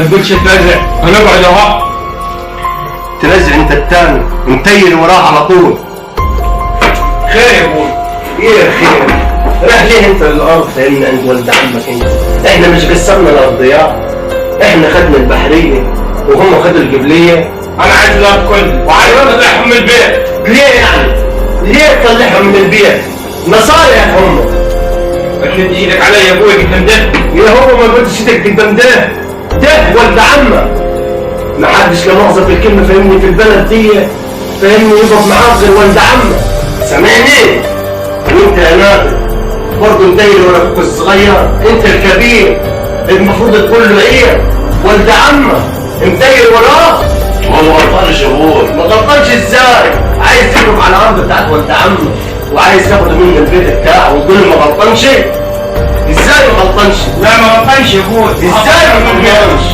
ما تقولش تنزع، هنقعد اهو. تنزع انت التاني ونتيل وراه على طول. خير يا ابوي. ايه خير؟ راح ليه انت الارض فاهمني عند ولد عمك انت؟ احنا مش قسمنا الارضيات، احنا خدنا البحريه وهم خدوا القبليه. انا عايز الارض كله وعايز اطلعهم من البيت. ليه يعني؟ ليه تطلعهم من البيت؟ نصايح هم. مد ايدك علي يا ابوي قدام ده. يا هو ما قلتش ايدك قدام ده ولد عمك. ما حدش لا مؤاخذة في الكلمة فاهمني في البلد دي فاهمني يقف معاك غير ولد عمك. سامعني؟ وانت يا نادر برضه مداير ورا اخوك الصغير، انت الكبير المفروض تقول له ايه؟ ولد عمك مداير وراه. هو ما غلطانش يا ابوي. ما غلطانش ازاي؟ عايز تقف على الارض بتاعت ولد عمك وعايز تاخده منه البيت بتاعه وتقول له ما غلطانش؟ ازاي ما غلطانش؟ لا ما غلطانش يا ابوي. ازاي ما غلطانش؟